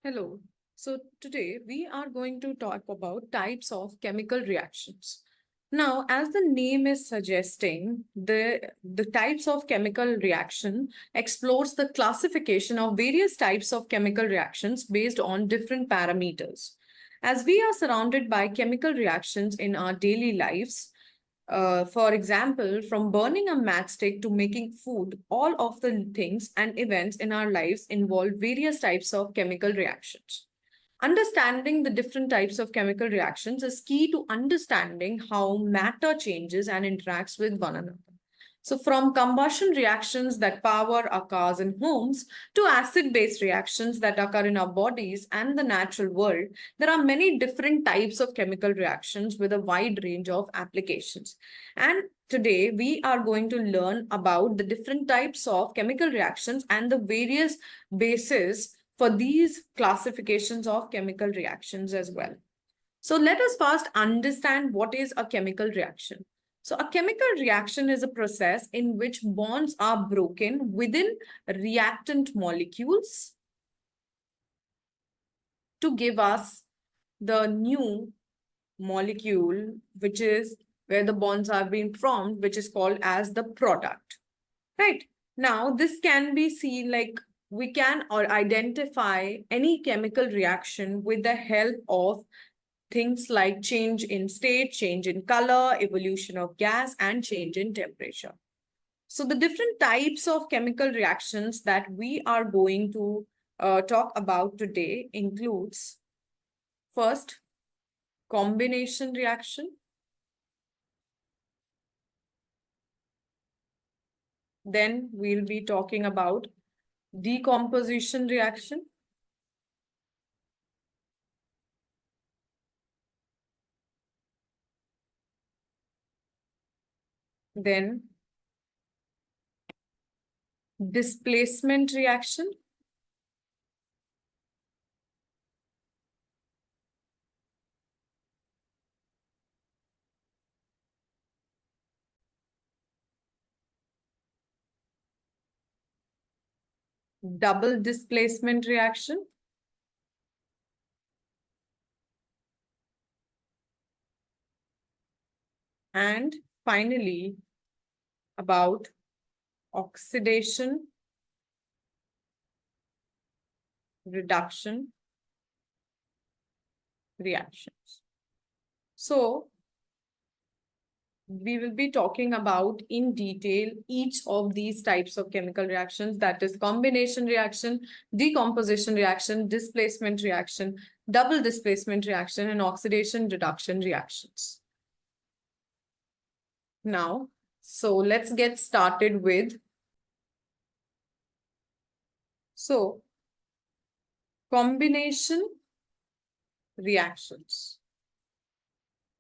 Hello. So today we are going to talk about types of chemical reactions. Now, as the name is suggesting, the types of chemical reaction explores the classification of various types of chemical reactions based on different parameters. As we are surrounded by chemical reactions in our daily lives, for example, from burning a matchstick to making food, all of the things and events in our lives involve various types of chemical reactions. Understanding the different types of chemical reactions is key to understanding how matter changes and interacts with one another. So, from combustion reactions that power our cars and homes to acid base reactions that occur in our bodies and the natural world, there are many different types of chemical reactions with a wide range of applications. And today we are going to learn about the different types of chemical reactions and the various bases for these classifications of chemical reactions as well. So let us first understand what is a chemical reaction. So a chemical reaction is a process in which bonds are broken within reactant molecules to give us the new molecule, which is where the bonds are being formed, which is called as the product. Right. Now, this can be seen like we can or identify any chemical reaction with the help of things like change in state, change in color, evolution of gas, and change in temperature. So the different types of chemical reactions that we are going to talk about today includes first, combination reaction. Then we'll be talking about decomposition reaction. Then displacement reaction. Double displacement reaction. And finally, about oxidation reduction reactions. So we will be talking about in detail each of these types of chemical reactions, that is combination reaction, decomposition reaction, displacement reaction, double displacement reaction, and oxidation reduction reactions. Now, so let's get started with combination reactions.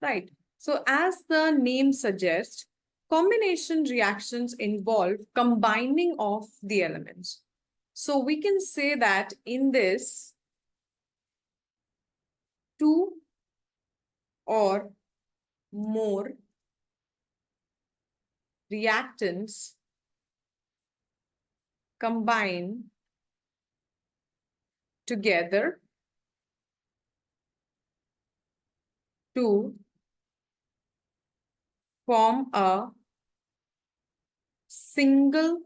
Right. So as the name suggests, combination reactions involve combining of the elements. So we can say that in this, two or more reactants combine together to form a single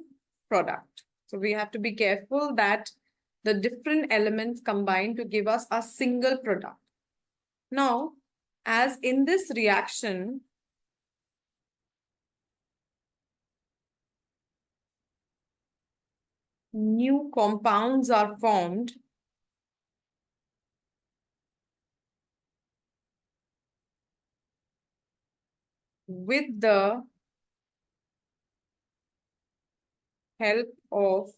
product. So we have to be careful that the different elements combine to give us a single product. Now, as in this reaction, new compounds are formed with the help of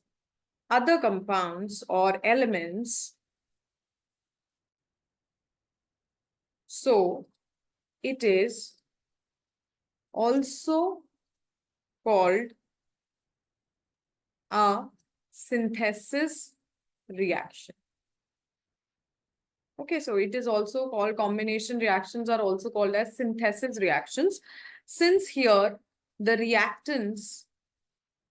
other compounds or elements. So it is also called a synthesis reaction. Okay, so it is also called, combination reactions are also called as synthesis reactions, since here the reactants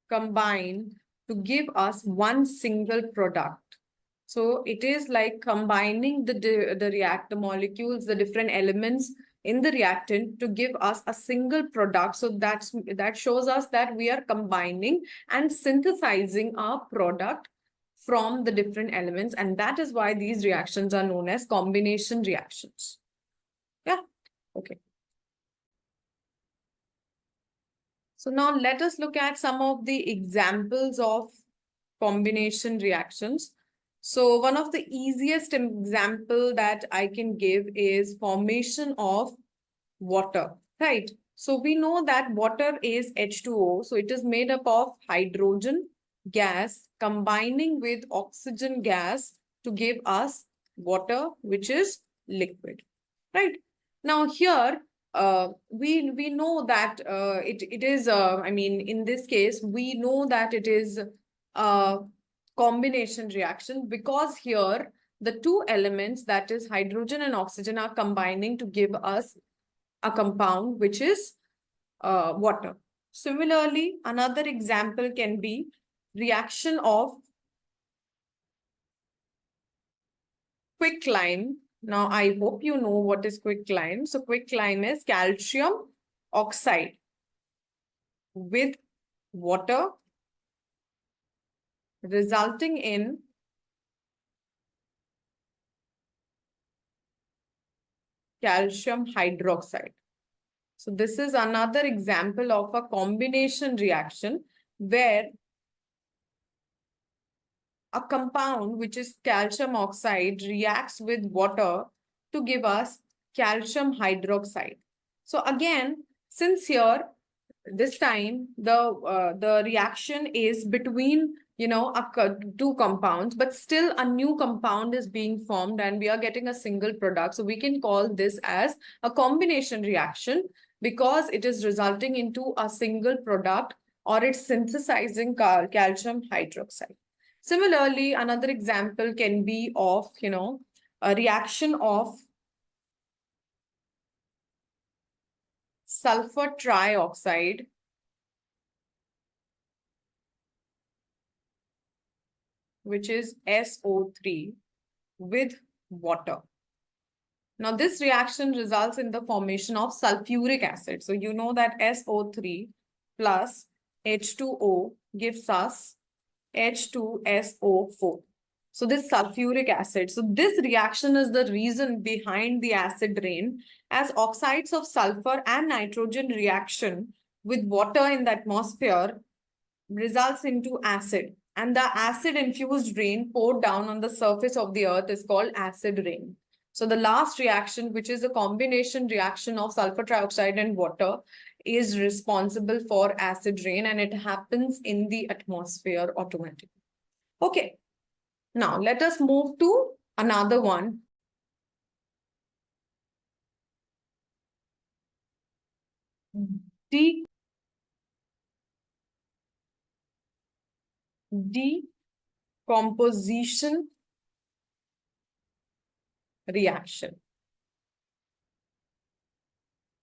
combine to give us one single product. So it is like combining the molecules, the different elements in the reactant to give us a single product. So that shows us that we are combining and synthesizing our product from the different elements, and that is why these reactions are known as combination reactions. Yeah, okay. So now let us look at some of the examples of combination reactions. So one of the easiest example that I can give is formation of water, right? So we know that water is H2O. So it is made up of hydrogen gas combining with oxygen gas to give us water, which is liquid, right? Now here, we know that it is, I mean, in this case, we know that it is a combination reaction because here the two elements, that is hydrogen and oxygen, are combining to give us a compound which is water. Similarly, another example can be reaction of quicklime. Now, I hope you know what is quicklime. So quicklime is calcium oxide with water, resulting in calcium hydroxide. So this is another example of a combination reaction where a compound which is calcium oxide reacts with water to give us calcium hydroxide. So again, since here this time the reaction is between two compounds, but still a new compound is being formed and we are getting a single product, so we can call this as a combination reaction because it is resulting into a single product, or it's synthesizing calcium hydroxide. Similarly, another example can be of a reaction of sulfur trioxide which is SO3 with water. Now, this reaction results in the formation of sulfuric acid. So, you know that SO3 plus H2O gives us H2SO4. So, this sulfuric acid. So, this reaction is the reason behind the acid rain, as oxides of sulfur and nitrogen reaction with water in the atmosphere results into acid, and the acid infused rain poured down on the surface of the earth is called acid rain. So the last reaction, which is a combination reaction of sulfur trioxide and water, is responsible for acid rain, and it happens in the atmosphere automatically. Okay, now let us move to another one. Decomposition reaction.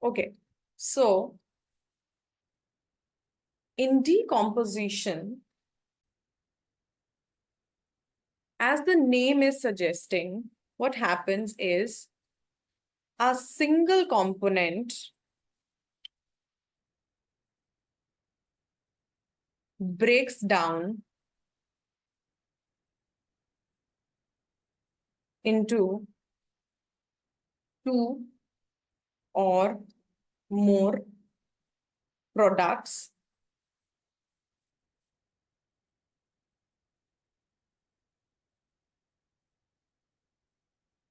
Okay, so in decomposition, as the name is suggesting, what happens is a single component breaks down into two or more products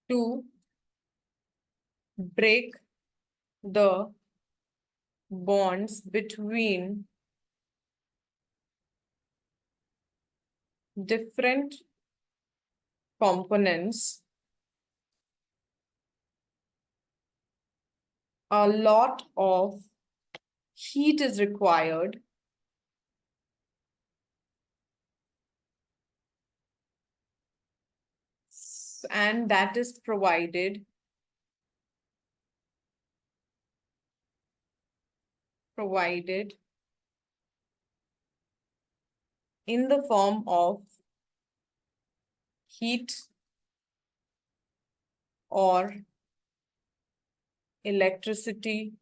to break the bonds between different components. A lot of heat is required and that is provided in the form of heat or electricity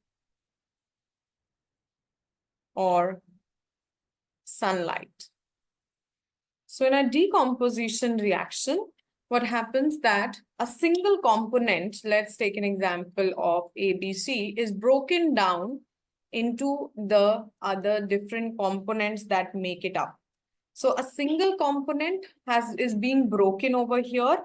or sunlight. So in a decomposition reaction, what happens that a single component, let's take an example of ABC, is broken down into the other different components that make it up. So a single component is being broken over here,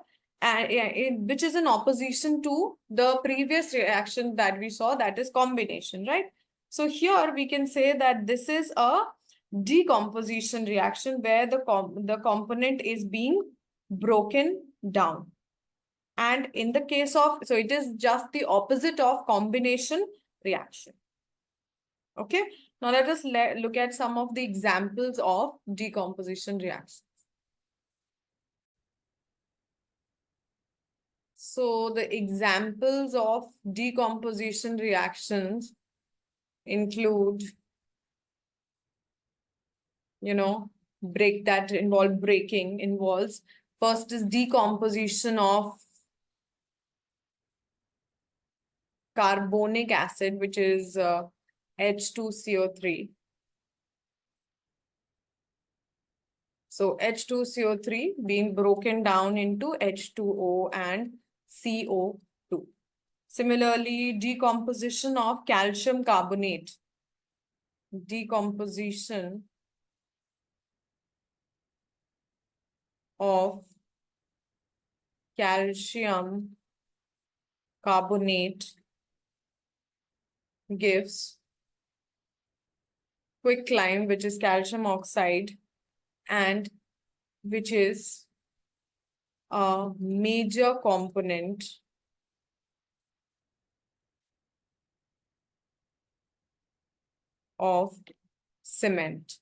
and which is in opposition to the previous reaction that we saw, that is combination, right? So here we can say that this is a decomposition reaction where the component is being broken down. And in the case of, so it is just the opposite of combination reaction. Okay, now let us look at some of the examples of decomposition reactions. So the examples of decomposition reactions include, breaking involves, first is decomposition of carbonic acid, which is H2CO3. So H2CO3 being broken down into H2O and CO2. Similarly, decomposition of calcium carbonate. Decomposition of calcium carbonate gives quicklime, which is calcium oxide, and which is a major component of cement.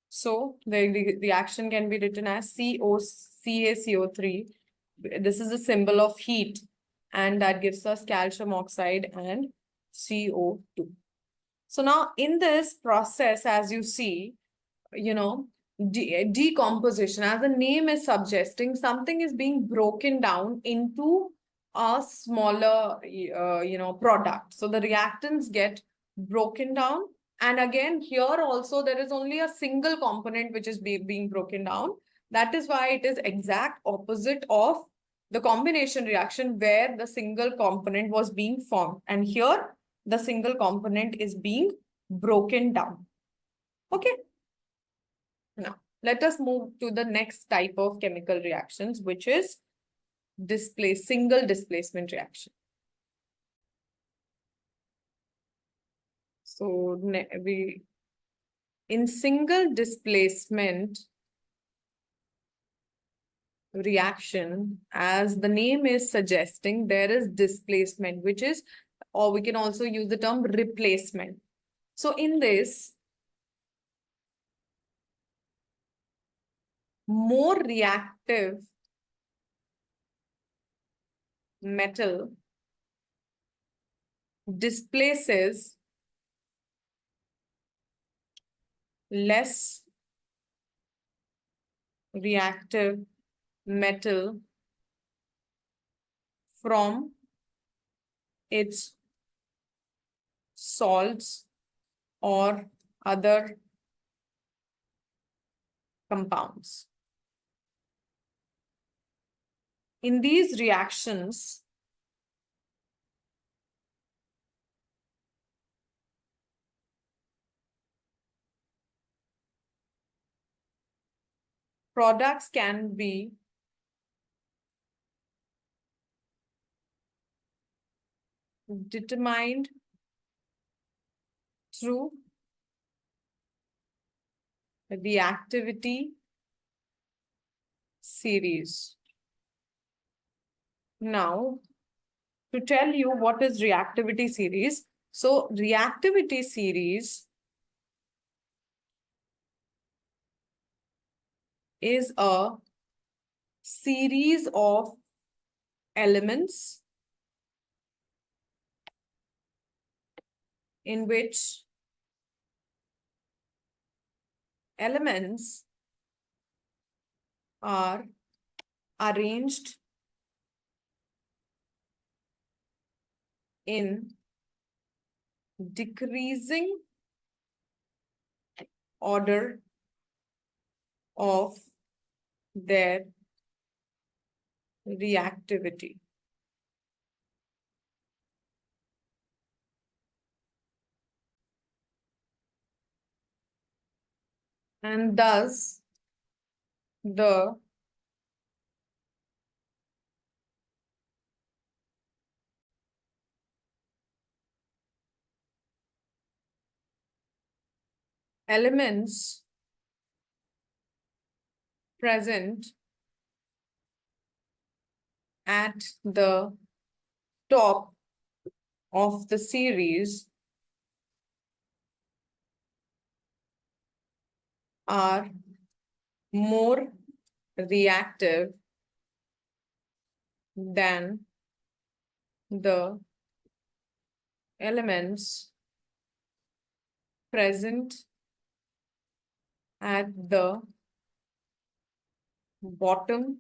So the reaction can be written as CaCO3. This is a symbol of heat, and that gives us calcium oxide and CO2. So now in this process, as you see, decomposition, as the name is suggesting, something is being broken down into a smaller, product. So the reactants get broken down. And again, here also, there is only a single component which is being broken down. That is why it is exact opposite of the combination reaction where the single component was being formed. And here, the single component is being broken down. Okay. Now, let us move to the next type of chemical reactions, which is single displacement reaction. So in single displacement reaction, as the name is suggesting, there is displacement, which is, or we can also use the term replacement. So in this, more reactive metal displaces less reactive metal from its salts or other compounds. In these reactions, products can be determined through reactivity series. Now, to tell you what is reactivity series, so reactivity series is a series of elements in which elements are arranged in decreasing order of their reactivity. And thus, the elements present at the top of the series are more reactive than the elements present at the bottom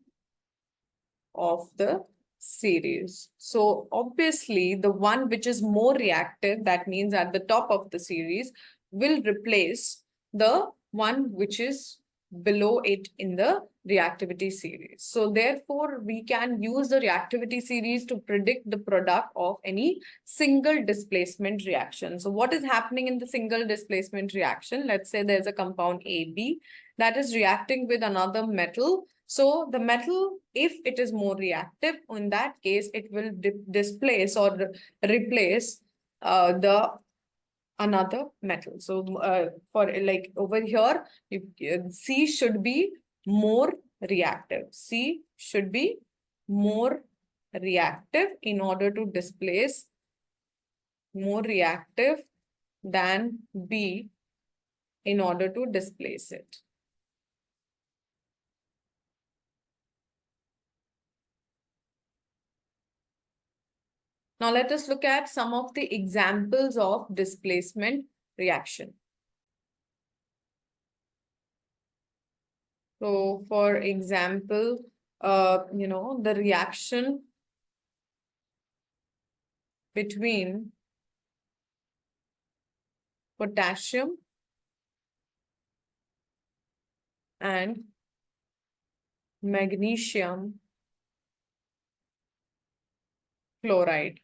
of the series. So obviously the one which is more reactive, that means at the top of the series, will replace the one which is below it in the reactivity series. So therefore, we can use the reactivity series to predict the product of any single displacement reaction. So what is happening in the single displacement reaction? Let's say there's a compound AB that is reacting with another metal. So the metal, if it is more reactive, in that case, it will displace or replace the another metal. So for like over here, C should be more reactive. C should be more reactive in order to displace, more reactive than B in order to displace it. Now let us look at some of the examples of displacement reaction. So for example, the reaction between potassium and magnesium chloride.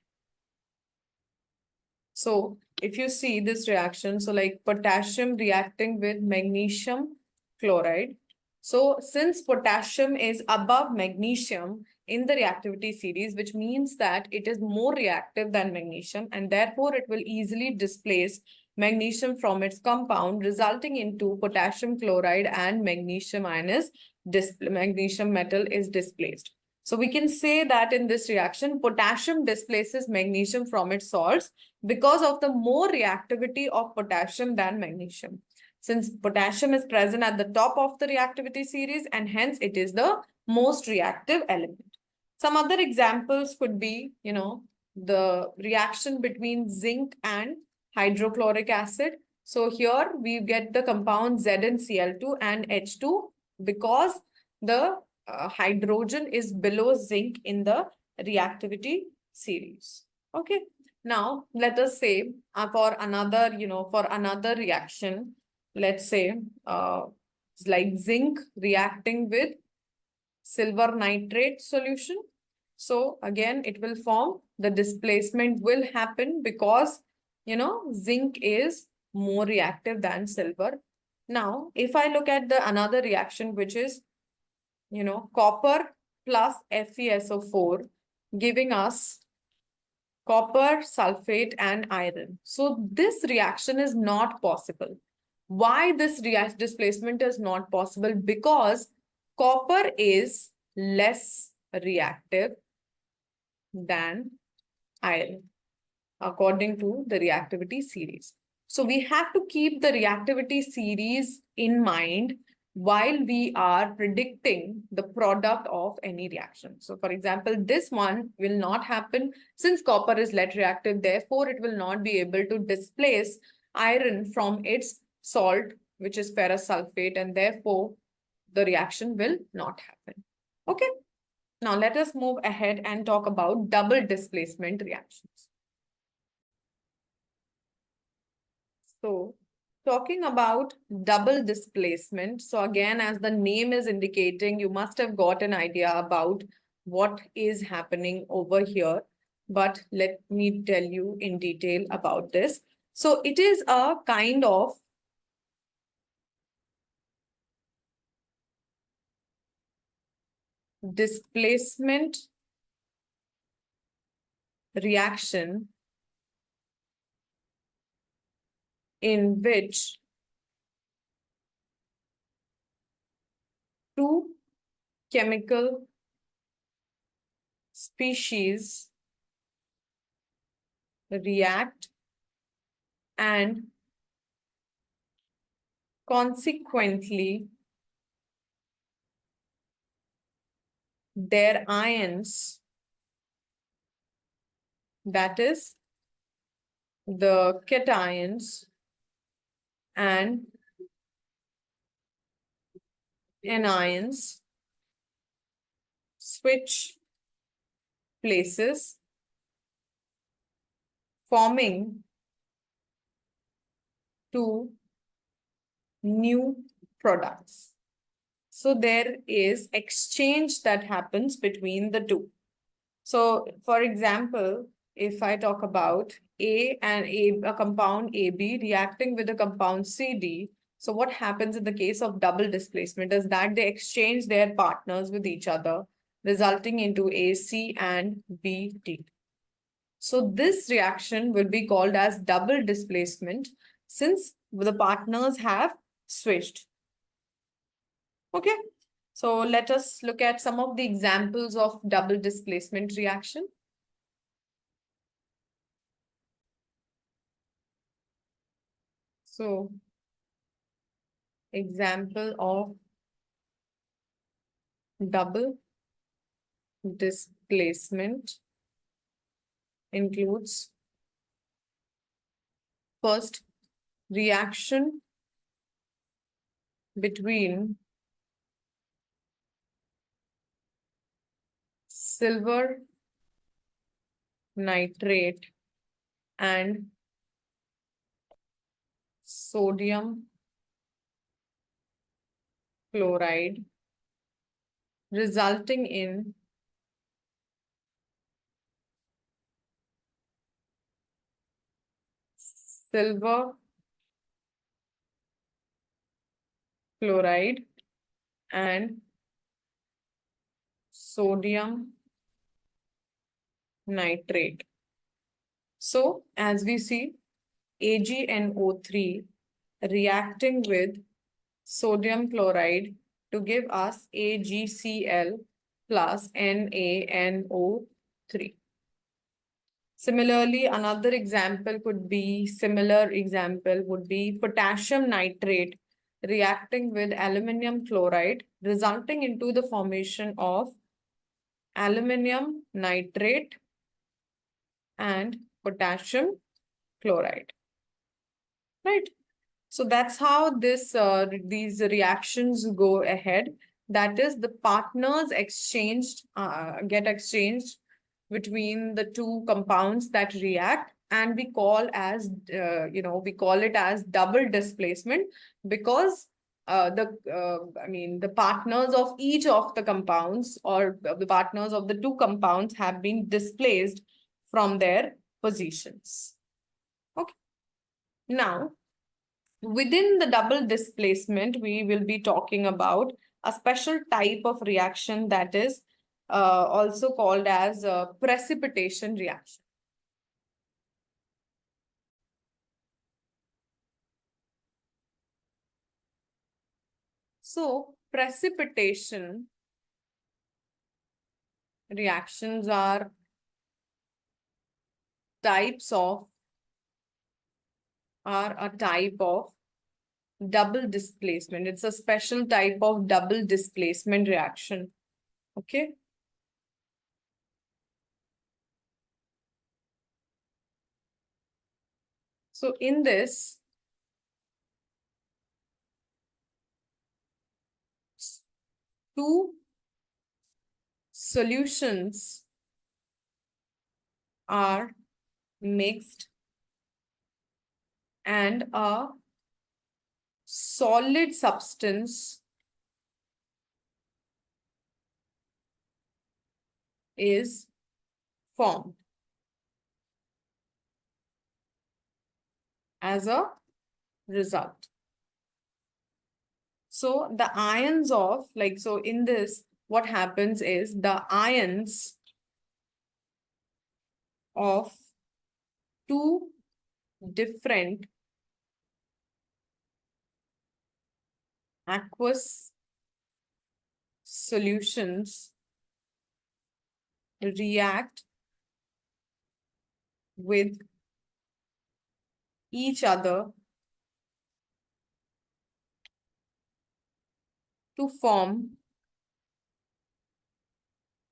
So if you see this reaction, so like potassium reacting with magnesium chloride. So since potassium is above magnesium in the reactivity series, which means that it is more reactive than magnesium, and therefore it will easily displace magnesium from its compound, resulting into potassium chloride and magnesium magnesium metal is displaced. So we can say that in this reaction, potassium displaces magnesium from its salts because of the more reactivity of potassium than magnesium. Since potassium is present at the top of the reactivity series, and hence it is the most reactive element. Some other examples could be, the reaction between zinc and hydrochloric acid. So here we get the compound ZnCl2 and H2 because the hydrogen is below zinc in the reactivity series. Okay. Now, let us say for another reaction, let's say like zinc reacting with silver nitrate solution. So again, it will form, the displacement will happen because, zinc is more reactive than silver. Now, if I look at the another reaction, which is, copper plus FeSO4, giving us copper, sulfate, and iron. So this reaction is not possible. Why this displacement is not possible? Because copper is less reactive than iron, according to the reactivity series. So we have to keep the reactivity series in mind while we are predicting the product of any reaction. So for example, this one will not happen since copper is less reactive, therefore it will not be able to displace iron from its salt, which is ferrous sulfate, and therefore the reaction will not happen. Okay. Now let us move ahead and talk about double displacement reactions. So talking about double displacement. So again, as the name is indicating, you must have got an idea about what is happening over here. But let me tell you in detail about this. So it is a kind of displacement reaction in which two chemical species react and consequently their ions, that is the cations and anions, switch places, forming two new products. So there is exchange that happens between the two. So for example, if I talk about a compound AB reacting with a compound CD, so what happens in the case of double displacement is that they exchange their partners with each other, resulting into AC and BD. So this reaction will be called as double displacement since the partners have switched. Okay, so let us look at some of the examples of double displacement reaction. So, example of double displacement includes first reaction between silver nitrate and sodium chloride, resulting in silver chloride and sodium nitrate. So, as we see, AgNO3 reacting with sodium chloride to give us AgCl plus NaNO3. Similarly, another example would be potassium nitrate reacting with aluminium chloride, resulting into the formation of aluminium nitrate and potassium chloride. Right? So that's how these reactions go ahead. That is, the partners get exchanged between the two compounds that react, and we call it as double displacement because the partners of each of the compounds or the partners of the two compounds have been displaced from their positions. Okay. Now, within the double displacement, we will be talking about a special type of reaction that is also called as a precipitation reaction. So, precipitation reactions are a type of double displacement. It's a special type of double displacement reaction. Okay. So in this, two solutions are mixed and a solid substance is formed as a result. So the ions of, like, so in this, what happens is the ions of two different aqueous solutions react with each other to form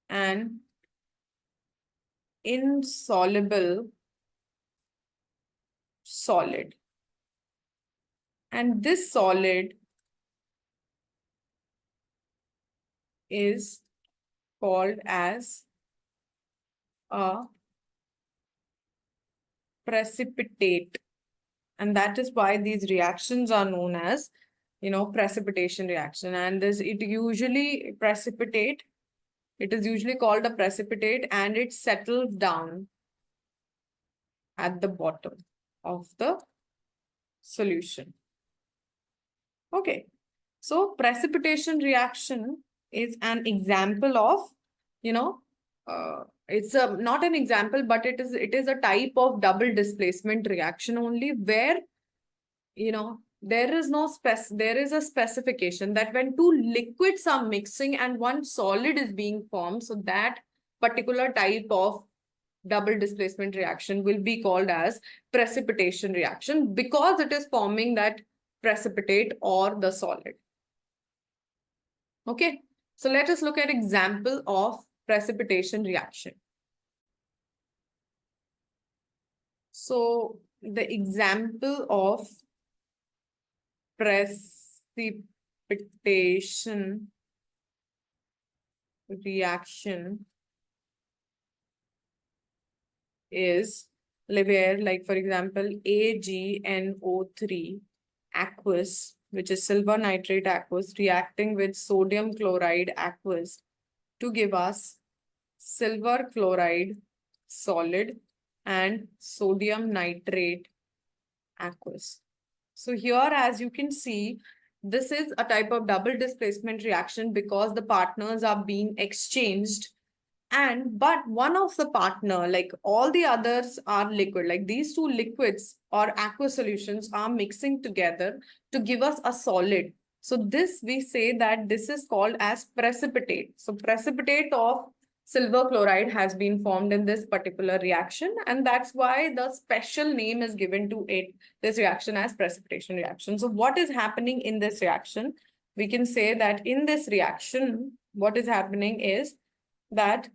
an insoluble solid. And this solid is called as a precipitate. And that is why these reactions are known as, precipitation reaction. And this, it is usually called a precipitate, and it settles down at the bottom of the solution. Okay. So precipitation reaction is an example of, it's not an example, but it is a type of double displacement reaction only, where, there is a specification that when two liquids are mixing and one solid is being formed, so that particular type of double displacement reaction will be called as precipitation reaction, because it is forming that precipitate or the solid. Okay, so let us look at example of precipitation reaction. So the example of precipitation reaction is where, like, for example, AgNO3 aqueous, which is silver nitrate aqueous, reacting with sodium chloride aqueous to give us silver chloride solid and sodium nitrate aqueous. So here, as you can see, this is a type of double displacement reaction because the partners are being exchanged, but one of the partner, like all the others are liquid, like these two liquids or aqueous solutions are mixing together to give us a solid. So this, we say that this is called as precipitate. So precipitate of silver chloride has been formed in this particular reaction, and that's why the special name is given to it, this reaction, as precipitation reaction. So what is happening in this reaction? We can say that in this reaction, what is happening is that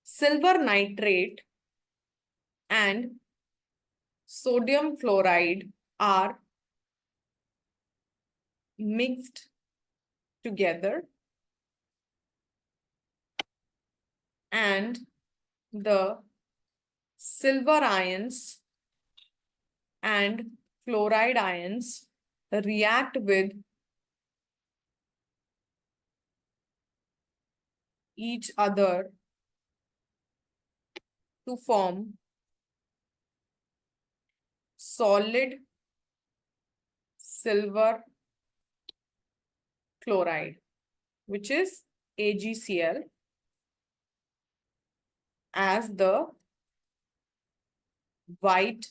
silver nitrate and sodium chloride are mixed together, and the silver ions and chloride ions react with each other to form solid silver chloride, which is AgCl, as the white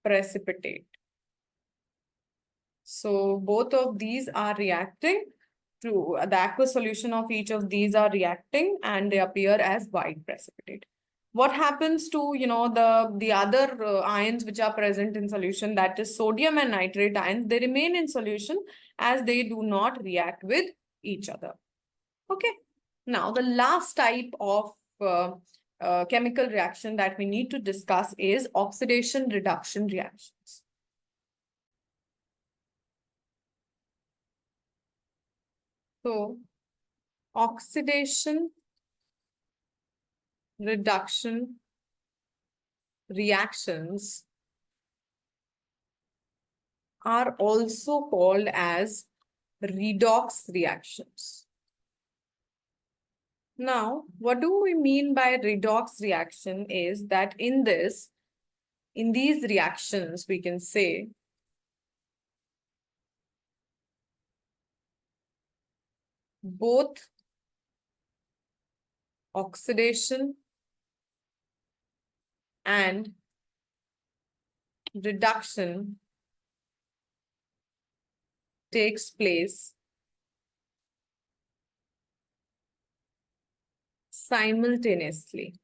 precipitate. So both of these are reacting to the aqueous solution of each of these are reacting, and they appear as white precipitate. What happens to, the other ions which are present in solution, that is sodium and nitrate ions, they remain in solution as they do not react with each other. Okay. Now, the last type of chemical reaction that we need to discuss is oxidation reduction reactions. So Oxidation reduction reactions are also called as redox reactions. Now, what do we mean by redox reaction is that in these reactions, we can say both oxidation and reduction takes place simultaneously.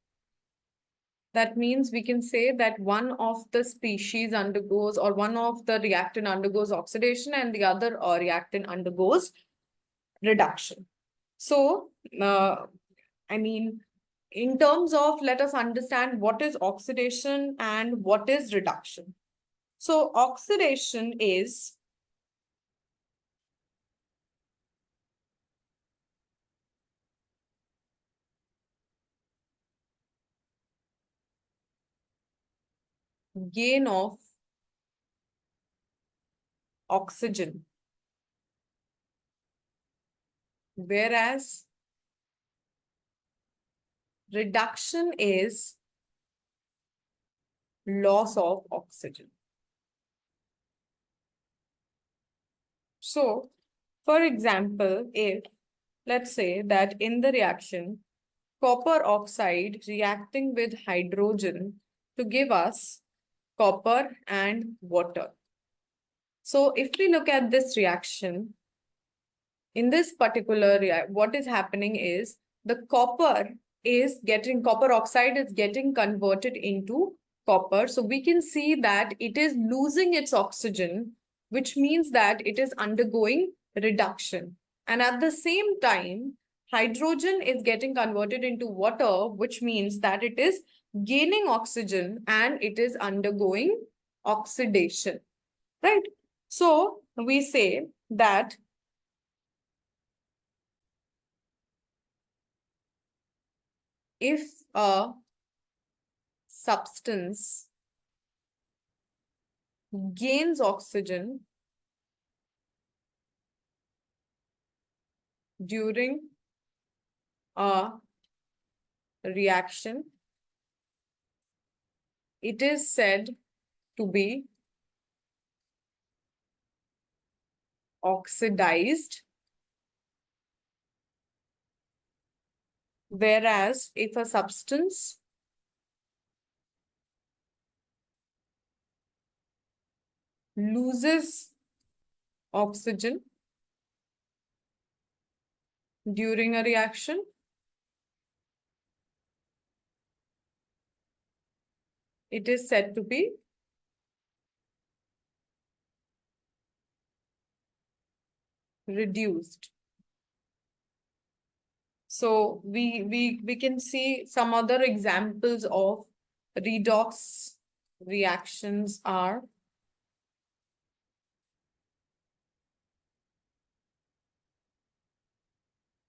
That means we can say that one of the species undergoes, or one of the reactant undergoes oxidation and the other reactant undergoes reduction. So, I mean, in terms of, let us understand what is oxidation and what is reduction. So, oxidation is gain of oxygen, whereas reduction is loss of oxygen. So, for example, if let's say that in the reaction, copper oxide reacting with hydrogen to give us copper and water. So if we look at this reaction, in this particular what is happening is the copper oxide is getting converted into copper. So we can see that it is losing its oxygen, which means that it is undergoing reduction. And at the same time, hydrogen is getting converted into water, which means that it is gaining oxygen and it is undergoing oxidation, right? So we say that if a substance gains oxygen during a reaction, it is said to be oxidized. Whereas if a substance loses oxygen during a reaction, it is said to be reduced. So we can see some other examples of redox reactions are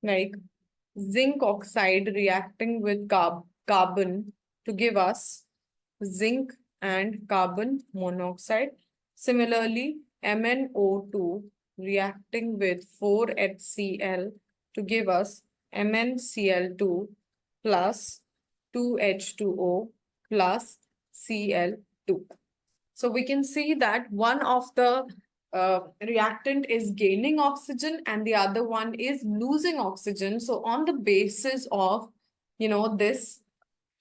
like zinc oxide reacting with carbon to give us zinc and carbon monoxide. Similarly, MnO2 reacting with 4HCl to give us MnCl2 plus 2H2O plus Cl2. So we can see that one of the reactant is gaining oxygen and the other one is losing oxygen. So on the basis of, this,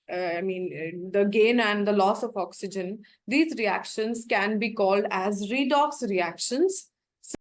the gain and the loss of oxygen, these reactions can be called as redox reactions.